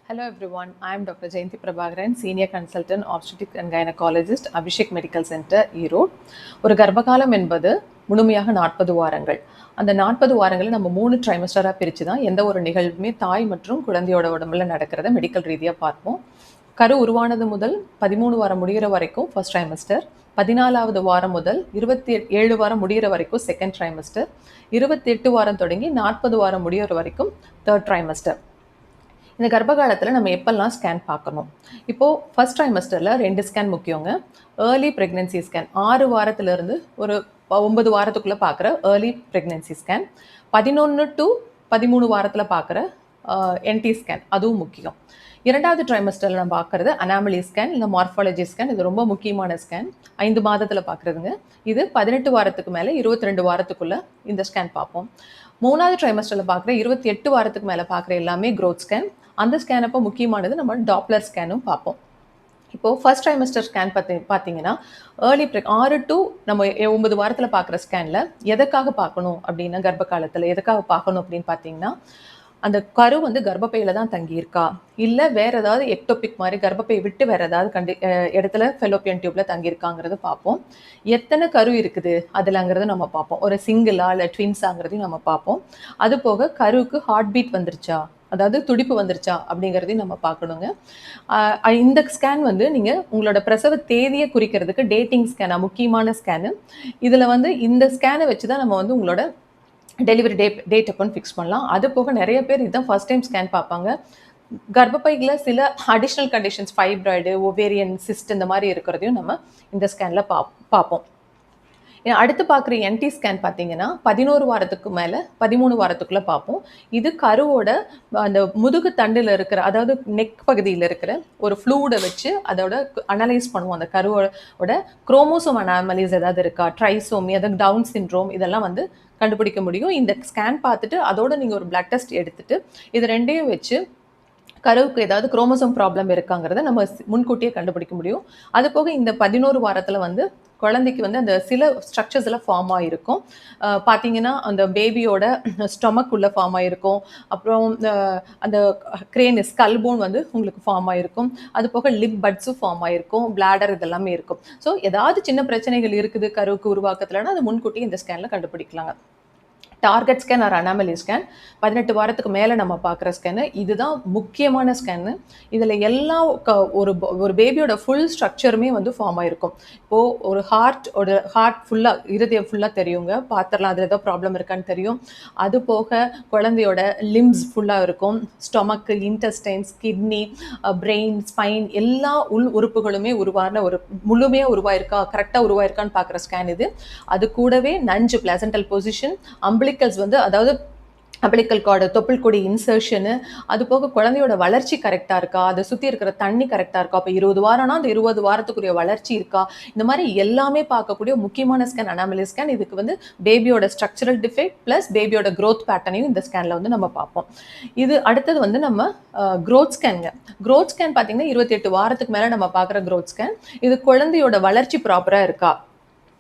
Hello everyone, I am Dr. Jayanti Prabhakaran, Senior Consultant Obstetric and Gynecologist, Abhishek Medical Center, Erode. ஒரு கர்ப்பகாலம் என்பது முழுமையாக 40 வாரங்கள். அந்த 40 வாரங்களை நம்ம 3 ட்ரைமஸ்டராக பிரித்து தான் எந்த ஒரு நிகழ்வுமே தாய் மற்றும் குழந்தையோட உடம்புல நடக்கிறத மெடிக்கல் ரீதியாக பார்ப்போம். கரு உருவானது முதல் 13 வாரம் முடிகிற வரைக்கும் ஃபர்ஸ்ட் ட்ரைமஸ்டர், 14வது வாரம் முதல் 27 வாரம் முடிகிற வரைக்கும் செகண்ட் ட்ரைமஸ்டர், 28 வாரம் தொடங்கி 40 வாரம் முடிகிற வரைக்கும் தேர்ட் ட்ரைமஸ்டர். இந்த கர்ப்பகாலத்தில் நம்ம எப்பெல்லாம் ஸ்கேன் பார்க்கணும்? இப்போது ஃபர்ஸ்ட் ட்ரைமஸ்டரில் 2 ஸ்கேன் முக்கியங்க. ஏர்லி ப்ரெக்னென்சி ஸ்கேன் 6 வாரத்திலிருந்து ஒரு 9 வாரத்துக்குள்ளே பார்க்குற ஏர்லி ப்ரெக்னென்சி ஸ்கேன், 11 to 13 வாரத்தில் பார்க்குற என்டி ஸ்கேன், அதுவும் முக்கியம். 2வது ட்ரைமஸ்டரில் நம்ம பார்க்குறது அனாமலி ஸ்கேன் இல்லை மார்ஃபாலஜி ஸ்கேன். இது ரொம்ப முக்கியமான ஸ்கேன், 5 மாதத்தில் பார்க்குறதுங்க. இது 18 வாரத்துக்கு மேலே 22 வாரத்துக்குள்ளே இந்த ஸ்கேன் பார்ப்போம். 3வது ட்ரைமஸ்டரில் பார்க்குற 28 வாரத்துக்கு மேலே பார்க்குற எல்லாமே க்ரோத் ஸ்கேன். அந்த ஸ்கேன் அப்போ முக்கியமானது நம்ம டாப்லர் ஸ்கேனும் பார்ப்போம். இப்போது ஃபர்ஸ்ட் ட்ரைமஸ்டர் ஸ்கேன் பார்த்தீங்கன்னா ஏர்லி 6 to நம்ம 9 வாரத்தில் பார்க்குற ஸ்கேனில் எதுக்காக பார்க்கணும் அப்படின்னா, கர்ப்ப காலத்தில் எதுக்காக பார்க்கணும் அப்படின்னு பார்த்தீங்கன்னா, அந்த கரு வந்து கர்ப்பப்பையில் தான் தங்கியிருக்கா, இல்லை வேறு ஏதாவது எக்டோபிக் மாதிரி கர்ப்பப்பையை விட்டு வேறு ஏதாவது இடத்துல ஃபெலோப்பியன் டியூப்பில் தங்கியிருக்காங்கிறத பார்ப்போம். எத்தனை கரு இருக்குது அதில்ங்கிறத நம்ம பார்ப்போம். ஒரு சிங்கிளா இல்லை ட்வின்ஸாங்கிறதையும் நம்ம பார்ப்போம். அது போக கருவுக்கு ஹார்ட் பீட் வந்துருச்சா, அதாவது துடிப்பு வந்துருச்சா அப்படிங்கிறதையும் நம்ம பார்க்கணுங்க. இந்த ஸ்கேன் வந்து நீங்கள் உங்களோட பிரசவ தேதியை குறிக்கிறதுக்கு டேட்டிங் ஸ்கேனாக முக்கியமான ஸ்கேனு. இதில் வந்து இந்த ஸ்கேனை வச்சு தான் நம்ம வந்து உங்களோட டெலிவரி டேட் அப்போன்னு ஃபிக்ஸ் பண்ணலாம். அது போக நிறைய பேர் இதுதான் ஃபர்ஸ்ட் டைம் ஸ்கேன் பார்ப்பாங்க. கர்ப்பப்பையில் சில additional conditions, fibroid, ovarian cyst இந்த மாதிரி இருக்கிறதையும் நம்ம இந்த ஸ்கேனில் பார்ப்போம். அடுத்து பார்க்குற என்டி ஸ்கேன் பார்த்தீங்கன்னா 11 வாரத்துக்கு மேலே 13 வாரத்துக்குள்ளே பார்ப்போம். இது கருவோட அந்த முதுகு தண்டில் இருக்கிற, அதாவது நெக் பகுதியில் இருக்கிற ஒரு ஃப்ளூடை வச்சு அதோட அனலைஸ் பண்ணுவோம். அந்த கருவோட குரோமோசோம் அனாமலிஸ் ஏதாவது இருக்கா, ட்ரைசோமி, அதாவது டவுன் சிண்ட்ரோம், இதெல்லாம் வந்து கண்டுபிடிக்க முடியும். இந்த ஸ்கேன் பார்த்துட்டு அதோட நீங்கள் ஒரு பிளட் டெஸ்ட் எடுத்துட்டு இது ரெண்டையும் வச்சு கருவுக்கு ஏதாவது குரோமோசோம் ப்ராப்ளம் இருக்காங்கிறத நம்ம முன்கூட்டியே கண்டுபிடிக்க முடியும். அது போக இந்த 11 வாரத்தில் வந்து குழந்தைக்கு வந்து அந்த சில ஸ்ட்ரக்சர்ஸ் எல்லாம் ஃபார்ம் ஆகிருக்கும். பார்த்தீங்கன்னா அந்த பேபியோட ஸ்டொமக் உள்ள ஃபார்ம் ஆகிருக்கும். அப்புறம் அந்த கிரேன் ஸ்கல்போன் வந்து உங்களுக்கு ஃபார்ம் ஆகிருக்கும். அது போக லிப் பட்ஸும் ஃபார்ம் ஆகிருக்கும், பிளாடர் இதெல்லாமே இருக்கும். ஸோ ஏதாவது சின்ன பிரச்சனைகள் இருக்குது கருவுக்கு உருவாக்கத்துலன்னா அது முன்கூட்டியே இந்த ஸ்கேனில் கண்டுபிடிக்கலாங்க. Target scan or anomaly scan 18 வாரத்துக்கு மேலே நம்ம பார்க்குற ஸ்கேனு. இதுதான் முக்கியமான ஸ்கேனு. இதில் எல்லா ஒரு பேபியோட ஃபுல் ஸ்ட்ரக்சருமே வந்து ஃபார்ம் ஆகிருக்கும். இப்போது ஒரு ஹார்ட் ஃபுல்லாக, இருதயம் ஃபுல்லாக தெரியுங்க, பார்த்துடலாம் அதில் ஏதோ ப்ராப்ளம் இருக்கான்னு தெரியும். அது போக குழந்தையோட லிம்ஸ் ஃபுல்லாக இருக்கும். Stomach, intestines, kidney, brain, spine, எல்லா உள் உறுப்புகளுமே முழுமையாக உருவாயிருக்கா, கரெக்டாக உருவாயிருக்கான்னு பார்க்குற ஸ்கேன் இது. அது கூடவே நஞ்சு, பிளாசென்டல் பொசிஷன், அம்பிளிக்கல்ஸ் வந்து அதாவது அம்பிளிக்கல் கார்டு, தொப்புள் கொடி இன்சர்ஷனு, அது போக குழந்தையோட வளர்ச்சி கரெக்டாக இருக்கா, அதை சுற்றி இருக்கிற தண்ணி கரெக்டாக இருக்கா, இப்போ 20 வாரம்னா அந்த 20 வாரத்துக்குரிய வளர்ச்சி இருக்கா, இந்த மாதிரி எல்லாமே பார்க்கக்கூடிய முக்கியமான ஸ்கேன் அனாமலி ஸ்கேன். இதுக்கு வந்து பேபியோட ஸ்ட்ரக்சரல் டிஃபெக்ட் ப்ளஸ் பேபியோட க்ரோத் பேட்டர்னையும் இந்த ஸ்கேனில் வந்து நம்ம பார்ப்போம். இது அடுத்தது வந்து நம்ம க்ரோத் ஸ்கேனுங்க. க்ரோத் ஸ்கேன் பார்த்தீங்கன்னா 28 வாரத்துக்கு மேலே நம்ம பார்க்குற க்ரோத் ஸ்கேன். இது குழந்தையோட வளர்ச்சி ப்ராப்பராக இருக்கா,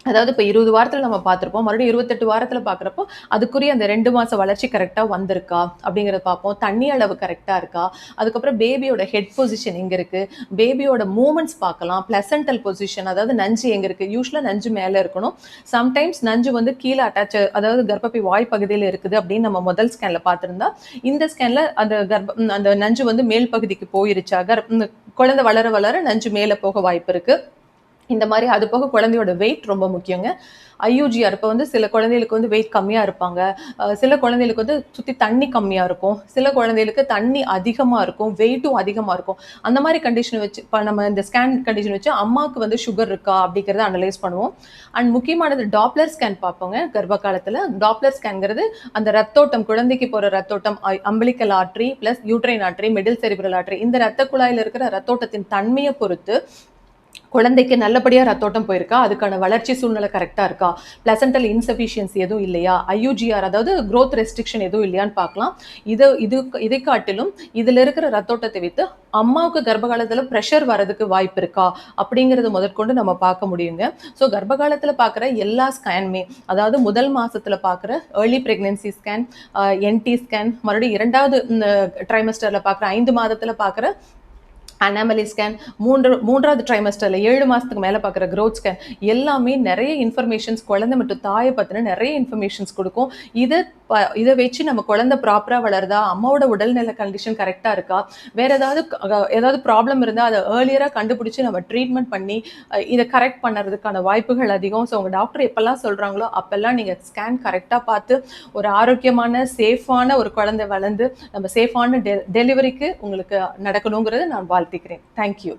அதாவது இப்போ 20 வாரத்தில் நம்ம பார்த்துருப்போம், மறுபடியும் 28 வாரத்தில் பார்க்குறப்போ அதுக்குரிய அந்த 2 மாத வளர்ச்சி கரெக்டாக வந்திருக்கா அப்படிங்கிறத பார்ப்போம். தண்ணி அளவு கரெக்டாக இருக்கா, அதுக்கப்புறம் பேபியோட ஹெட் பொசிஷன் எங்கே இருக்குது, பேபியோட மூமெண்ட்ஸ் பார்க்கலாம், பிளசன்டல் பொசிஷன், அதாவது நஞ்சு எங்கே இருக்குது. யூஸ்வலாக நஞ்சு மேலே இருக்கணும், சம்டைம்ஸ் நஞ்சு வந்து கீழே அட்டாச், அதாவது கர்ப்பப்பை வாய் பகுதியில் இருக்குது அப்படின்னு நம்ம முதல் ஸ்கேனில் பார்த்துருந்தா, இந்த ஸ்கேனில் அந்த நஞ்சு வந்து மேல் பகுதிக்கு போயிருச்சா, குழந்தை வளர வளர நஞ்சு மேலே போக வாய்ப்பு இருக்குது. இந்த மாதிரி அது போக குழந்தையோட வெயிட் ரொம்ப முக்கியங்க. ஐயூஜிஆர், இப்போ வந்து சில குழந்தைகளுக்கு வந்து வெயிட் கம்மியாக இருப்பாங்க, சில குழந்தைகளுக்கு வந்து சுற்றி தண்ணி கம்மியாக இருக்கும், சில குழந்தைகளுக்கு தண்ணி அதிகமாக இருக்கும், வெயிட்டும் அதிகமாக இருக்கும். அந்த மாதிரி கண்டிஷன் வச்சு இப்போ நம்ம இந்த ஸ்கேன் கண்டிஷன் வச்சு அம்மாவுக்கு வந்து சுகர் இருக்கா அப்படிங்கிறத அனலைஸ் பண்ணுவோம். அண்ட் முக்கியமானது டாப்லர் ஸ்கேன் பார்ப்போங்க. கர்ப்ப காலத்தில் டாப்லர் ஸ்கேன்ங்கிறது அந்த ரத்தோட்டம், குழந்தைக்கு போகிற ரத்தோட்டம், umbilical artery plus uterine artery, middle cerebral artery, இந்த ரத்த குழாயில் இருக்கிற ரத்தோட்டத்தின் தன்மையை பொறுத்து குழந்தைக்கு நல்லபடியா ரத்தோட்டம் போயிருக்கா, அதுக்கான வளர்ச்சி சூழ்நிலை கரெக்ட்டா இருக்கா, பிளசன்டல் இன்சஃபிஷியன்சி எதுவும் இல்லையா, ஐயுஜிஆர் அதாவது குரோத் ரெஸ்ட்ரிக்ஷன் எதுவும் இல்லையான்னு பார்க்கலாம். இதை காட்டிலும் இதுல இருக்கிற ரத்தோட்டத்தை வைத்து அம்மாவுக்கு கர்ப்ப காலத்துல பிரஷர் வரதுக்கு வாய்ப்பு இருக்கா அப்படிங்கிறது முதற்கொண்டு நம்ம பார்க்க முடியுங்க. ஸோ கர்ப்ப காலத்துல பார்க்குற எல்லா ஸ்கேனுமே, அதாவது முதல் மாசத்துல பார்க்குற early pregnancy scan, NT scan, மறுபடியும் 2வது ட்ரைமஸ்டர்ல பார்க்குற 5 மாதத்துல பார்க்குற அனாமலி ஸ்கேன், 3வது ட்ரைமஸ்டரில் 7 மாதத்துக்கு மேலே பார்க்குற க்ரோத் ஸ்கேன் எல்லாமே நிறைய இன்ஃபர்மேஷன்ஸ், குழந்தை மற்றும் தாயை பற்றின நிறைய இன்ஃபர்மேஷன்ஸ் கொடுக்கும். இதை வச்சு நம்ம குழந்தை ப்ராப்பராக வளருதா, அம்மாவோட உடல்நல கண்டிஷன் கரெக்டாக இருக்கா, வேறு ஏதாவது ப்ராப்ளம் இருந்தால் அதை ஏர்லியராக கண்டுபிடிச்சி நம்ம ட்ரீட்மெண்ட் பண்ணி இதை கரெக்ட் பண்ணுறதுக்கான வாய்ப்புகள் அதிகம். ஸோ உங்கள் டாக்டர் எப்போல்லாம் சொல்கிறாங்களோ அப்போல்லாம் நீங்கள் ஸ்கேன் கரெக்டாக பார்த்து ஒரு ஆரோக்கியமான சேஃபான ஒரு குழந்தை வளர்ந்து நம்ம சேஃபான டெலிவரிக்கு உங்களுக்கு நடக்கணுங்கிறத நான் வாழ்த்துக்கிறேன். தேங்க்யூ.